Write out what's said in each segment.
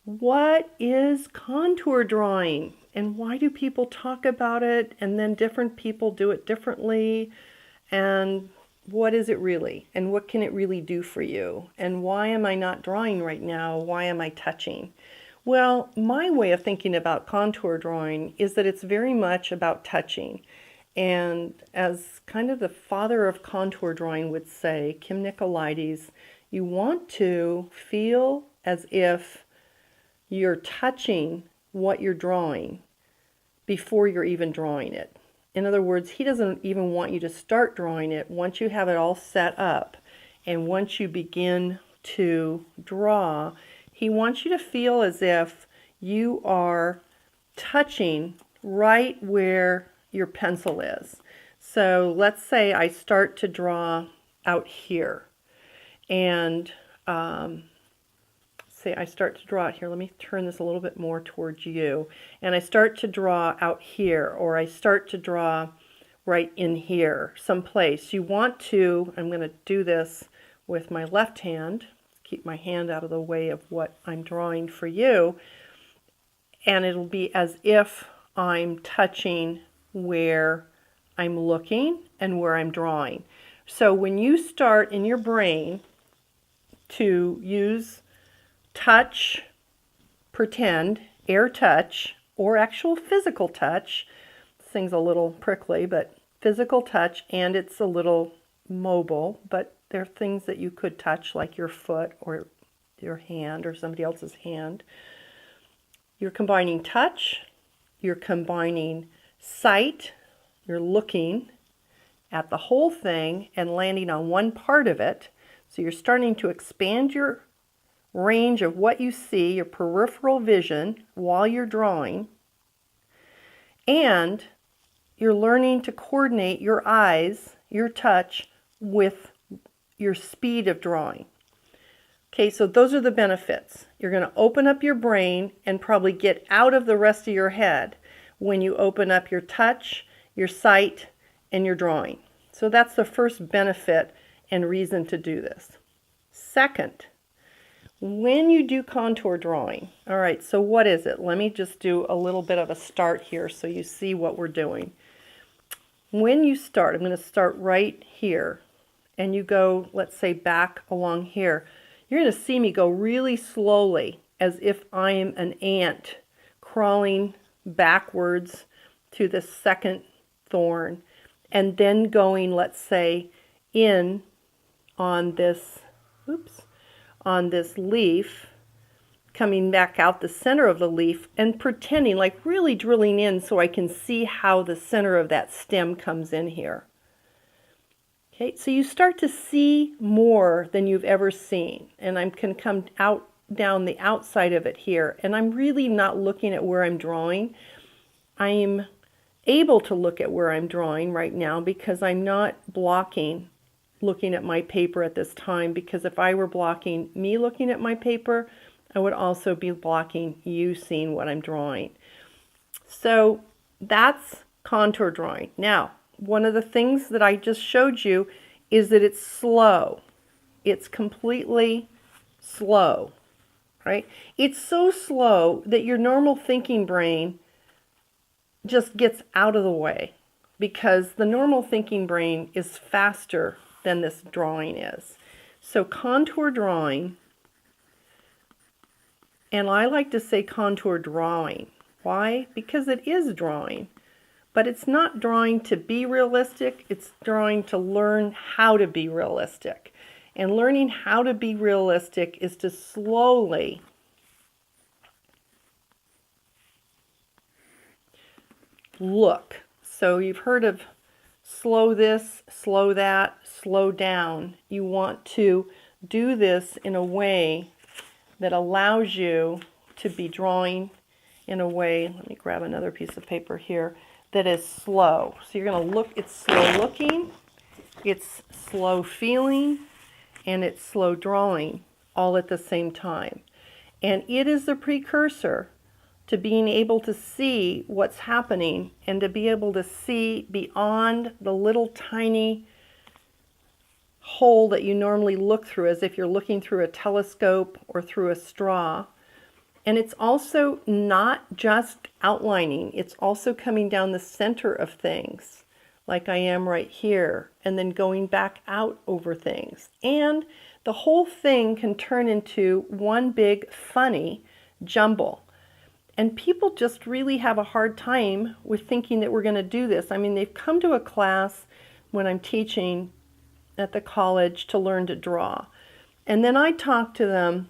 What is contour drawing and why do people talk about it and then different people do it differently? And what is it really? And what can it really do for you? And why am I not drawing right now? Why am I touching? Well, my way of thinking about contour drawing is that it's very much about touching. And as kind of the father of contour drawing would say, Kim Nicholaides, you want to feel as if you're touching what you're drawing before you're even drawing it. In other words, he doesn't even want you to start drawing it once you have it all set up. And once you begin to draw, he wants you to feel as if you are touching right where your pencil is. So let's say I start to draw out here. And say I start to draw it here. Let me turn this a little bit more towards you. And I start to draw out here, or I start to draw right in here, someplace. You want to, I'm going to do this with my left hand, keep my hand out of the way of what I'm drawing for you, and it'll be as if I'm touching where I'm looking and where I'm drawing. So when you start in your brain to use touch, pretend, air touch, or actual physical touch. This thing's a little prickly, but physical touch, and it's a little mobile, but there are things that you could touch, like your foot or your hand or somebody else's hand. You're combining touch, you're combining sight, you're looking at the whole thing and landing on one part of it. So you're starting to expand your range of what you see, your peripheral vision, while you're drawing. And you're learning to coordinate your eyes, your touch, with your speed of drawing. Okay, so those are the benefits. You're going to open up your brain and probably get out of the rest of your head when you open up your touch, your sight, and your drawing. So that's the first benefit and reason to do this. Second, when you do contour drawing, all right, so what is it? Let me just do a little bit of a start here so you see what we're doing. When you start, I'm going to start right here, and you go, let's say, back along here. You're going to see me go really slowly, as if I am an ant crawling backwards to the second thorn, and then going, let's say, in on this, on this leaf, coming back out the center of the leaf and pretending, like really drilling in so I can see how the center of that stem comes in here. Okay, so you start to see more than you've ever seen, and I can come out down the outside of it here, and I'm really not looking at where I'm drawing. I'm able to look at where I'm drawing right now because I'm not blocking looking at my paper at this time, because if I were blocking me looking at my paper, I would also be blocking you seeing what I'm drawing. So that's contour drawing. Now, one of the things that I just showed you is that it's slow. It's completely slow, right? It's so slow that your normal thinking brain just gets out of the way, because the normal thinking brain is faster than this drawing is. So contour drawing, and I like to say contour drawing. Why? Because it is drawing, but it's not drawing to be realistic, it's drawing to learn how to be realistic. And learning how to be realistic is to slowly look. So you've heard of slow this, slow that, slow down. You want to do this in a way that allows you to be drawing in a way, let me grab another piece of paper here, that is slow. So you're going to look, it's slow looking, it's slow feeling, and it's slow drawing all at the same time. And it is the precursor to being able to see what's happening and to be able to see beyond the little tiny hole that you normally look through, as if you're looking through a telescope or through a straw. And it's also not just outlining, it's also coming down the center of things, like I am right here, and then going back out over things. And the whole thing can turn into one big funny jumble. And people just really have a hard time with thinking that we're going to do this. I mean, they've come to a class when I'm teaching at the college to learn to draw. And then I talk to them.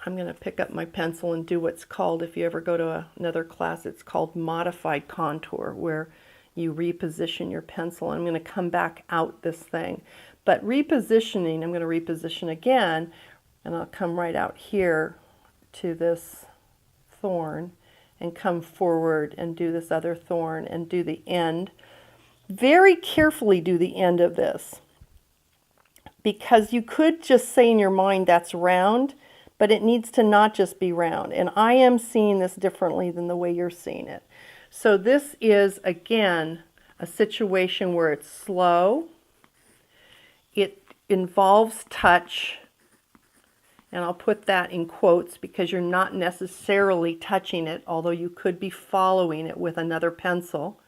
I'm going to pick up my pencil and do what's called, if you ever go to another class, it's called modified contour, where you reposition your pencil. I'm going to come back out this thing. But repositioning, I'm going to reposition again, and I'll come right out here to this thorn and come forward and do this other thorn and do the end. Very carefully do the end of this, because you could just say in your mind that's round, but it needs to not just be round. And I am seeing this differently than the way you're seeing it. So this is, again, a situation where it's slow. It involves touch. And I'll put that in quotes because you're not necessarily touching it, although you could be following it with another pencil.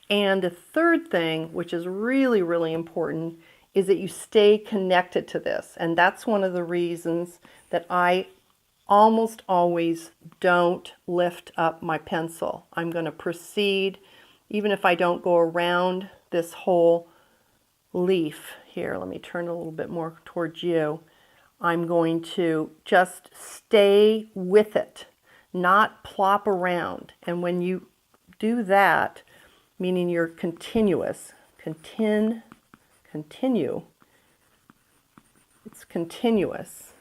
And the third thing, which is really, really important, is that you stay connected to this. And that's one of the reasons that I almost always don't lift up my pencil. I'm going to proceed, even if I don't go around this whole leaf here. Let me turn a little bit more towards you. I'm going to just stay with it, not plop around. And when you do that, meaning you're continuous, continue, it's continuous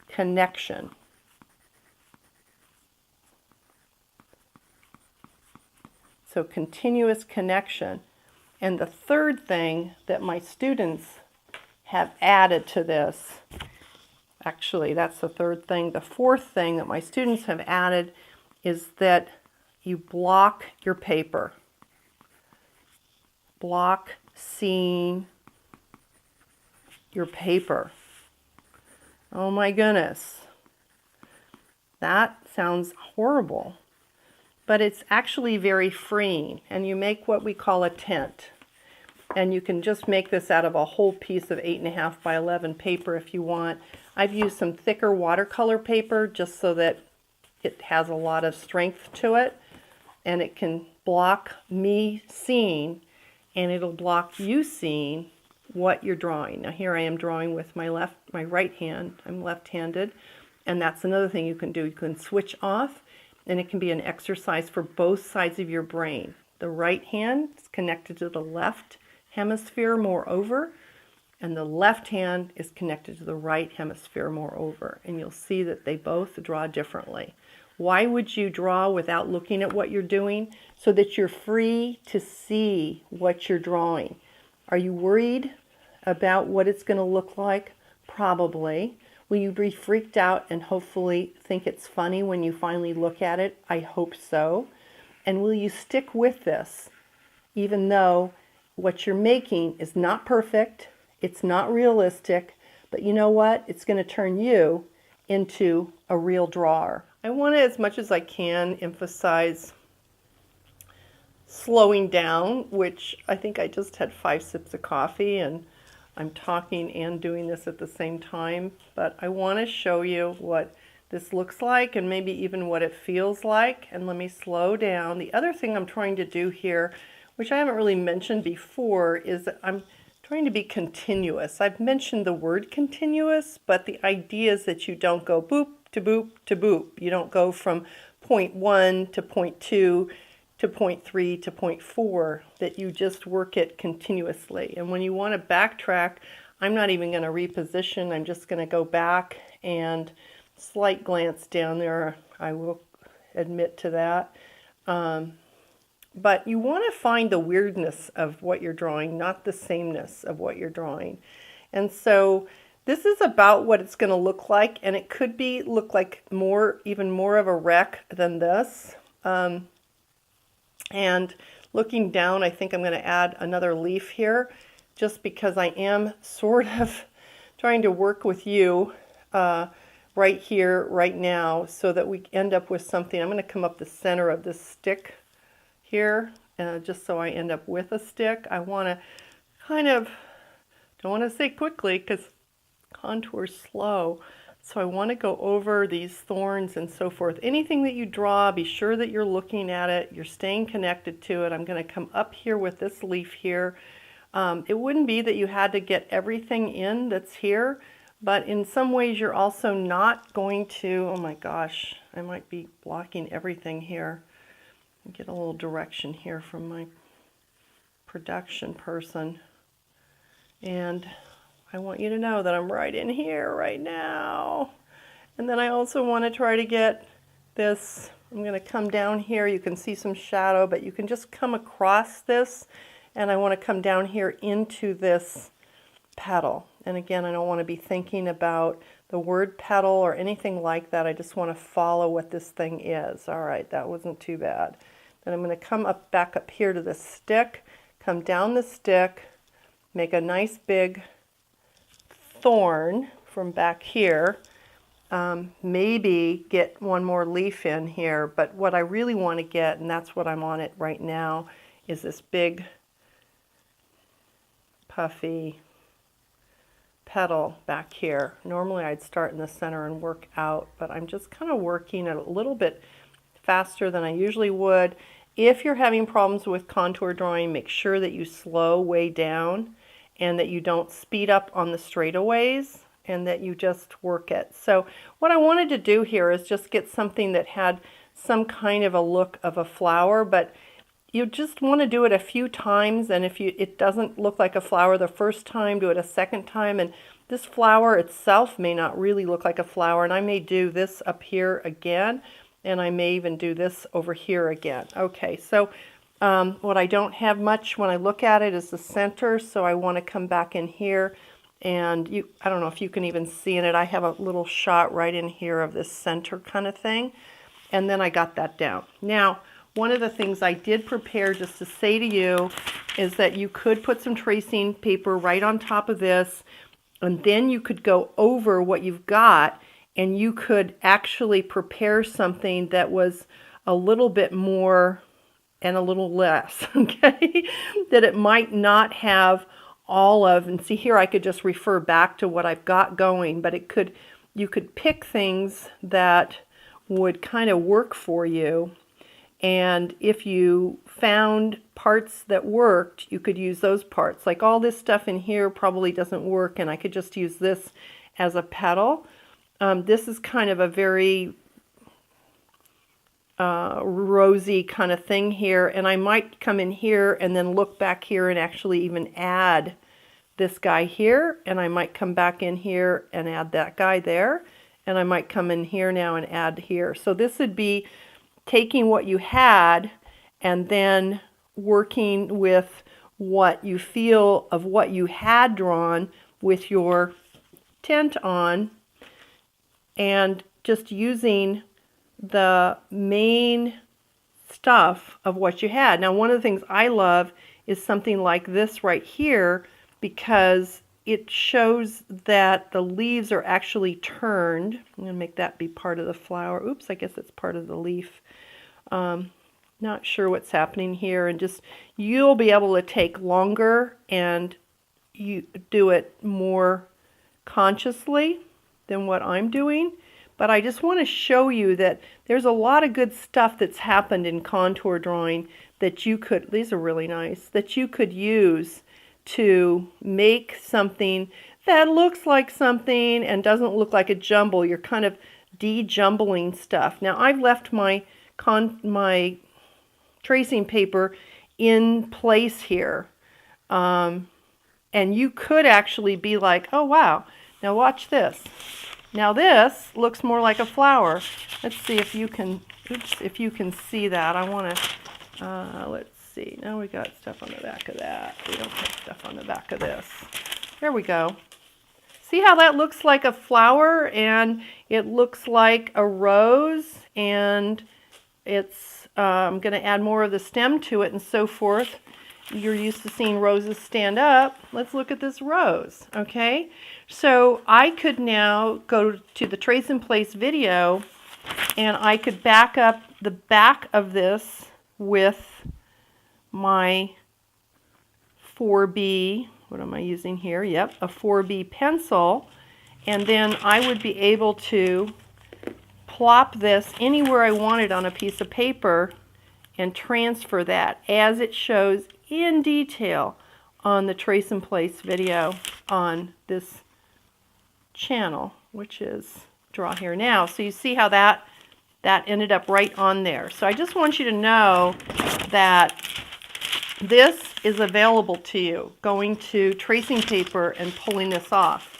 connection. So continuous connection. And the third thing that my students have added to this, actually that's the third thing. The fourth thing that my students have added is that you block your paper. Block seeing your paper. Oh my goodness. That sounds horrible. But it's actually very freeing, and you make what we call a tent. And you can just make this out of a whole piece of 8.5 by 11 paper if you want. I've used some thicker watercolor paper just so that it has a lot of strength to it, and it can block me seeing, and it'll block you seeing what you're drawing. Now here I am drawing with my right hand. I'm left-handed, and that's another thing you can do. You can switch off, and it can be an exercise for both sides of your brain. The right hand is connected to the left hemisphere moreover, and the left hand is connected to the right hemisphere moreover. And you'll see that they both draw differently. Why would you draw without looking at what you're doing? So that you're free to see what you're drawing. Are you worried about what it's going to look like? Probably. Will you be freaked out and hopefully think it's funny when you finally look at it? I hope so. And will you stick with this, even though what you're making is not perfect, it's not realistic, but you know what? It's going to turn you into a real drawer. I want to, as much as I can, emphasize slowing down, which I think I just had 5 sips of coffee and I'm talking and doing this at the same time, but I want to show you what this looks like and maybe even what it feels like. And let me slow down. The other thing I'm trying to do here, which I haven't really mentioned before, is that I'm trying to be continuous. I've mentioned the word continuous, but the idea is that you don't go boop to boop to boop. You don't go from point 1 to point 2 to point 3 to point 4, that you just work it continuously. And when you want to backtrack, I'm not even going to reposition. I'm just going to go back and slight glance down there. I will admit to that. But you want to find the weirdness of what you're drawing, not the sameness of what you're drawing. And so this is about what it's going to look like, and it could look like even more of a wreck than this. And looking down, I think I'm going to add another leaf here, just because I am sort of trying to work with you right here, right now, so that we end up with something. I'm going to come up the center of this stick here, just so I end up with a stick. I want to kind of, don't want to say quickly because contour's slow. So I want to go over these thorns and so forth. Anything that you draw, be sure that you're looking at it, you're staying connected to it. I'm going to come up here with this leaf here. It wouldn't be that you had to get everything in that's here, but in some ways you're also not going to, oh my gosh, I might be blocking everything here. Get a little direction here from my production person. And I want you to know that I'm right in here right now. And then I also want to try to get this, I'm going to come down here. You can see some shadow, but you can just come across this. And I want to come down here into this petal. And again, I don't want to be thinking about the word petal or anything like that. I just want to follow what this thing is. All right, that wasn't too bad. Then I'm going to come up back up here to the stick, come down the stick, make a nice big thorn from back here. Maybe get one more leaf in here, but what I really want to get, and that's what I'm on it right now, is this big puffy petal back here. Normally I'd start in the center and work out, but I'm just kind of working it a little bit faster than I usually would. If you're having problems with contour drawing, make sure that you slow way down and that you don't speed up on the straightaways and that you just work it. So what I wanted to do here is just get something that had some kind of a look of a flower, but you just want to do it a few times, and if it doesn't look like a flower the first time, do it a second time. And this flower itself may not really look like a flower, and I may do this up here again, and I may even do this over here again. Okay, so what I don't have much when I look at it is the center, so I want to come back in here, and I don't know if you can even see in it, I have a little shot right in here of this center kind of thing, and then I got that down. Now, one of the things I did prepare just to say to you is that you could put some tracing paper right on top of this, and then you could go over what you've got, and you could actually prepare something that was a little bit more and a little less, okay? That it might not have all of, and see here I could just refer back to what I've got going, but you could pick things that would kind of work for you. And if you found parts that worked, you could use those parts. Like all this stuff in here probably doesn't work, and I could just use this as a petal. This is kind of a very rosy kind of thing here, and I might come in here and then look back here and actually even add this guy here, and I might come back in here and add that guy there, and I might come in here now and add here. So this would be taking what you had and then working with what you feel of what you had drawn with your tint on, and just using the main stuff of what you had. Now, one of the things I love is something like this right here, because it shows that the leaves are actually turned. I'm going to make that be part of the flower. Oops, I guess it's part of the leaf. Not sure what's happening here, and just you'll be able to take longer and you do it more consciously than what I'm doing. But I just want to show you that there's a lot of good stuff that's happened in contour drawing that you could, these are really nice, that you could use to make something that looks like something and doesn't look like a jumble. You're kind of de-jumbling stuff. Now I've left my tracing paper in place here. And you could actually be like, oh wow, now watch this. Now this looks more like a flower. Let's see if you can, if you can see that. I want to, let's see. Now we got stuff on the back of that. We don't have stuff on the back of this. There we go. See how that looks like a flower, and it looks like a rose, and it's, I'm going to add more of the stem to it and so forth. you're used to seeing roses stand up. Let's look at this rose, okay? So I could now go to the Trace in Place video, and I could back up the back of this with my 4B, what am I using here? Yep, a 4B pencil, and then I would be able to plop this anywhere I wanted on a piece of paper and transfer that as it shows in detail on the Trace in Place video on this channel, which is Draw Here Now. So you see how that ended up right on there. So I just want you to know that this is available to you, going to tracing paper and pulling this off.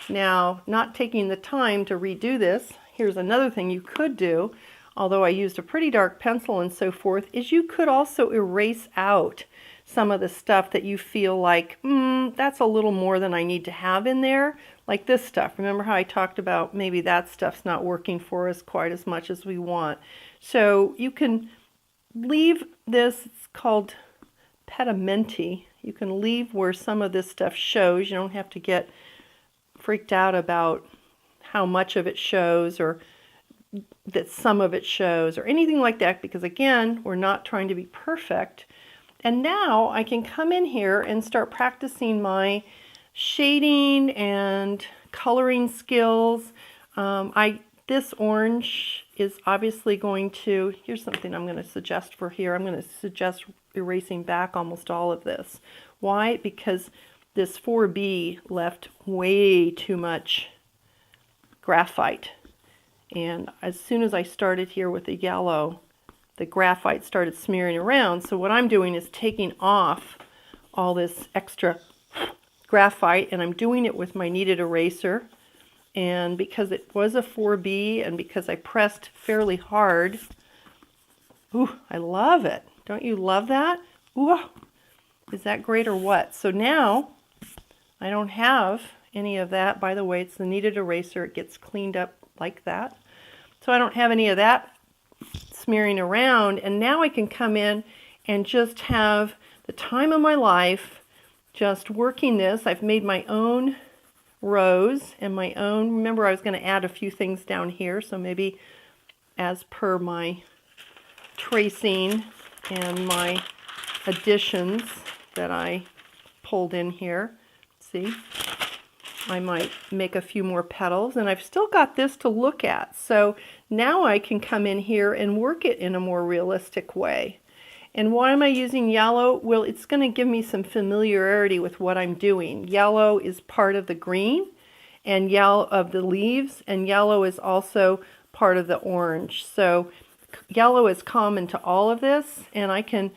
Now, not taking the time to redo this, here's another thing you could do, although I used a pretty dark pencil and so forth, is you could also erase out some of the stuff that you feel like, that's a little more than I need to have in there, like this stuff. Remember how I talked about maybe that stuff's not working for us quite as much as we want. So you can leave this, it's called pedimenti. You can leave where some of this stuff shows. You don't have to get freaked out about how much of it shows or that some of it shows or anything like that, because again, we're not trying to be perfect. And now I can come in here and start practicing my shading and coloring skills. This orange is obviously going to, here's something I'm going to suggest for here. I'm going to suggest erasing back almost all of this. Why? Because this 4B left way too much graphite. And as soon as I started here with the yellow, the graphite started smearing around. So what I'm doing is taking off all this extra graphite, and I'm doing it with my kneaded eraser. And because it was a 4B and because I pressed fairly hard, ooh, I love it. Don't you love that? Ooh, is that great or what? So now I don't have any of that. By the way, it's the kneaded eraser. It gets cleaned up like that. So I don't have any of that smearing around. And now I can come in and just have the time of my life just working this. I've made my own rose and my own, remember I was going to add a few things down here, so maybe as per my tracing and my additions that I pulled in here, see, I might make a few more petals, and I've still got this to look at. So now I can come in here and work it in a more realistic way. And why am I using yellow? Well, it's going to give me some familiarity with what I'm doing. Yellow is part of the green and yellow of the leaves, and yellow is also part of the orange. So yellow is common to all of this, and I can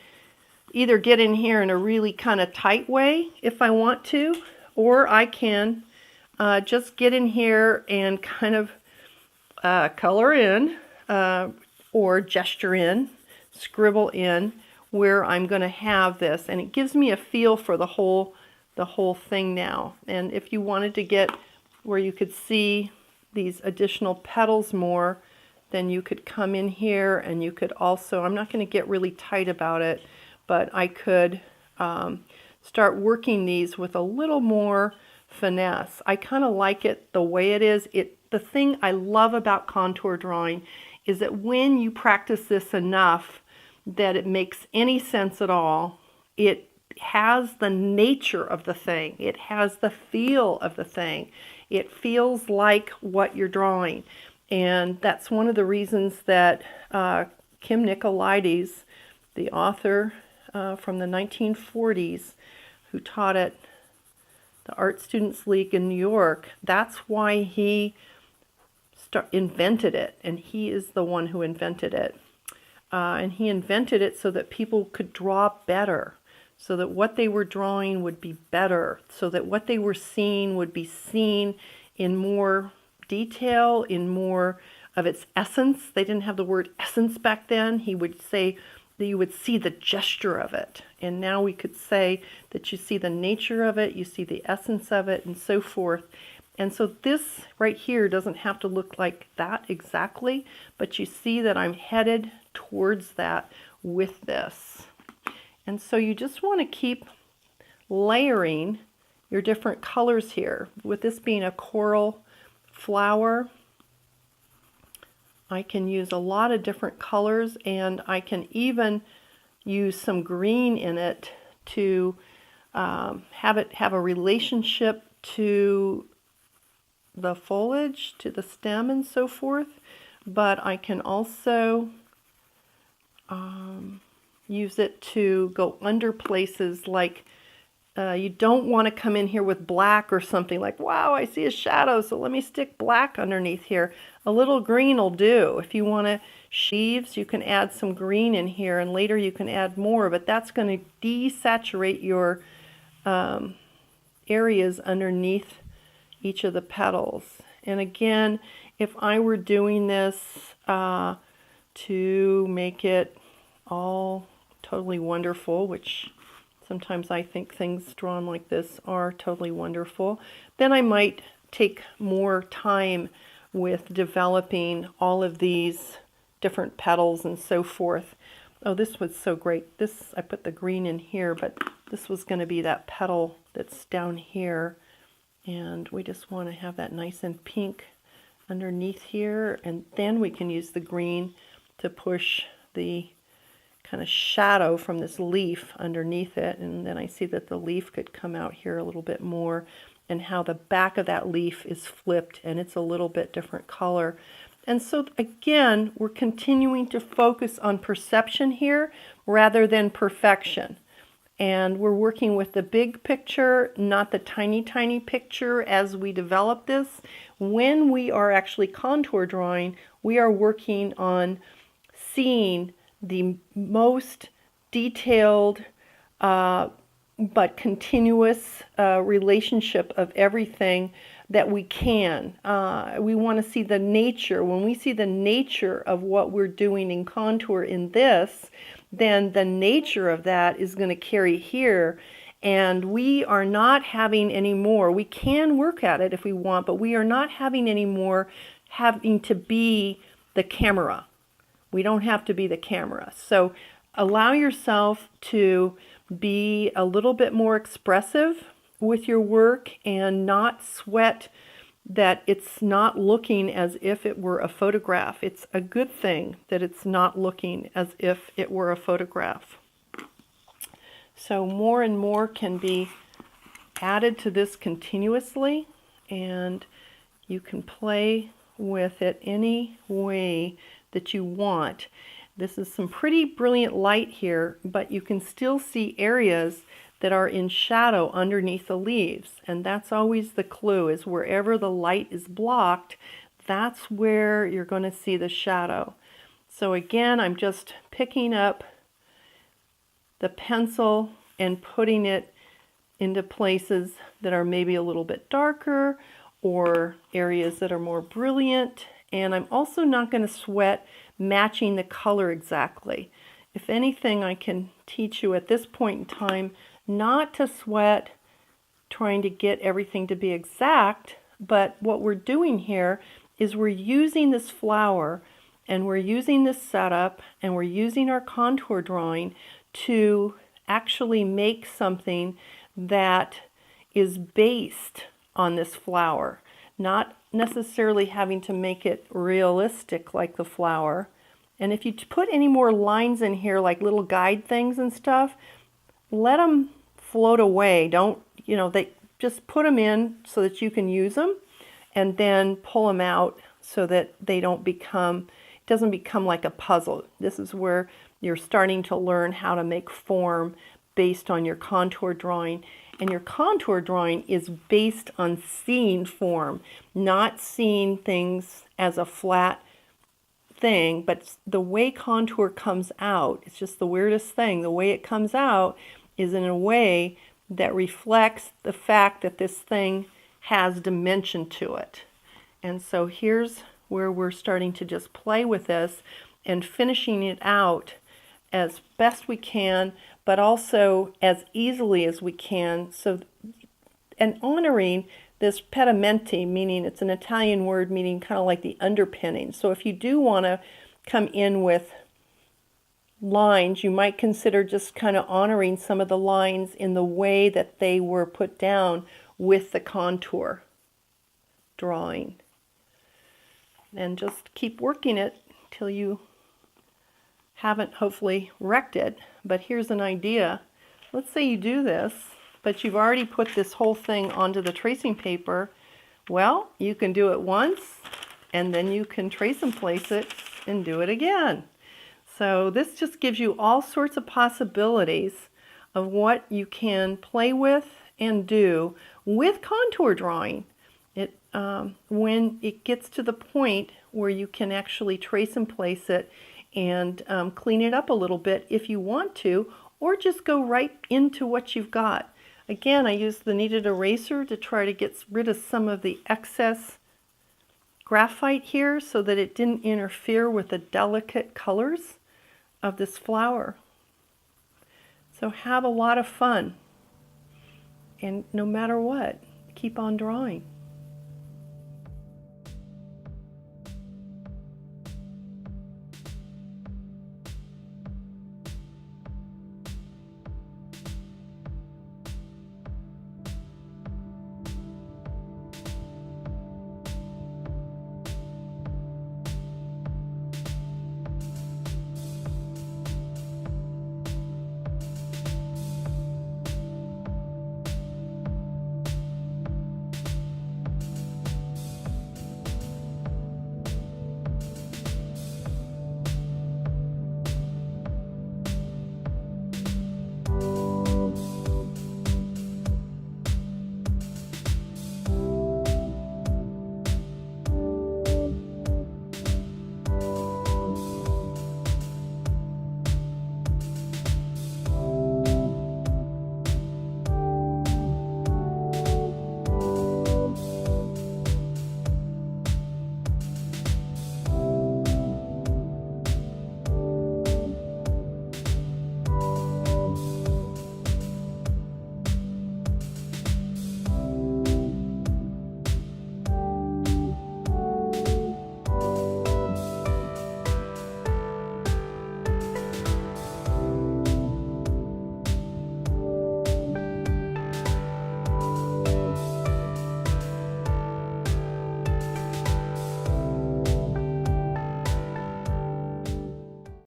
either get in here in a really kind of tight way if I want to, or I can just get in here and kind of color in or gesture in, scribble in where I'm going to have this, and it gives me a feel for the whole thing now. And if you wanted to get where you could see these additional petals more, then you could come in here and you could also, I'm not going to get really tight about it, but I could start working these with a little more finesse. I kind of like it the way it is. The thing I love about contour drawing is that when you practice this enough that it makes any sense at all, it has the nature of the thing. It has the feel of the thing. It feels like what you're drawing. And that's one of the reasons that Kim Nicholaides, the author from the 1940s, who taught at the Art Students League in New York, that's why he invented it. And he is the one who invented it. And he invented it so that people could draw better, so that what they were drawing would be better, so that what they were seeing would be seen in more detail, in more of its essence. They didn't have the word essence back then. He would say that you would see the gesture of it. And now we could say that you see the nature of it, you see the essence of it, and so forth. And so this right here doesn't have to look like that exactly, but you see that I'm headed towards that with this. And so you just want to keep layering your different colors here. With this being a coral flower, I can use a lot of different colors, and I can even use some green in it to have it have a relationship to the foliage, to the stem and so forth. But I can also use it to go under places like you don't want to come in here with black or something like, wow, I see a shadow, so let me stick black underneath here. A little green will do. If you want to leaves, you can add some green in here, and later you can add more, but that's going to desaturate your areas underneath each of the petals. And again, if I were doing this to make it all totally wonderful, which sometimes I think things drawn like this are totally wonderful, then I might take more time with developing all of these different petals and so forth. Oh, this was so great. This, I put the green in here, but this was going to be that petal that's down here. And we just want to have that nice and pink underneath here. And then we can use the green to push the kind of shadow from this leaf underneath it. And then I see that the leaf could come out here a little bit more, and how the back of that leaf is flipped and it's a little bit different color. And so again, we're continuing to focus on perception here rather than perfection. And we're working with the big picture, not the tiny, tiny picture as we develop this. When we are actually contour drawing, we are working on seeing the most detailed but continuous relationship of everything that we can. We want to see the nature. When we see the nature of what we're doing in contour in this, then the nature of that is going to carry here. And we are not having any more. We can work at it if we want, but we are not having any more having to be the camera. We don't have to be the camera. So allow yourself to be a little bit more expressive with your work and not sweat that it's not looking as if it were a photograph. It's a good thing that it's not looking as if it were a photograph. So more and more can be added to this continuously, and you can play with it any way that you want. This is some pretty brilliant light here, but you can still see areas that are in shadow underneath the leaves. And that's always the clue, is wherever the light is blocked, that's where you're going to see the shadow. So again, I'm just picking up the pencil and putting it into places that are maybe a little bit darker or areas that are more brilliant. And I'm also not going to sweat matching the color exactly. If anything, I can teach you at this point in time not to sweat trying to get everything to be exact, but what we're doing here is we're using this flower and we're using this setup and we're using our contour drawing to actually make something that is based on this flower, not necessarily having to make it realistic like the flower. And if you put any more lines in here, like little guide things and stuff, let them float away. Don't, they just put them in so that you can use them, and then pull them out so that they don't become, it doesn't become like a puzzle. This is where you're starting to learn how to make form based on your contour drawing. And your contour drawing is based on seeing form, not seeing things as a flat thing, but the way contour comes out, it's just the weirdest thing. The way it comes out is in a way that reflects the fact that this thing has dimension to it. And so here's where we're starting to just play with this and finishing it out as best we can, but also as easily as we can. So, and honoring this pedimenti, meaning it's an Italian word meaning kind of like the underpinning. So if you do want to come in with lines, you might consider just kind of honoring some of the lines in the way that they were put down with the contour drawing. And just keep working it till you haven't hopefully wrecked it. But here's an idea. Let's say you do this, but you've already put this whole thing onto the tracing paper. Well, you can do it once, and then you can trace and place it and do it again. So this just gives you all sorts of possibilities of what you can play with and do with contour drawing. When it gets to the point where you can actually trace and place it and clean it up a little bit if you want to, or just go right into what you've got. Again, I used the kneaded eraser to try to get rid of some of the excess graphite here so that it didn't interfere with the delicate colors of this flower. So have a lot of fun, and no matter what, keep on drawing.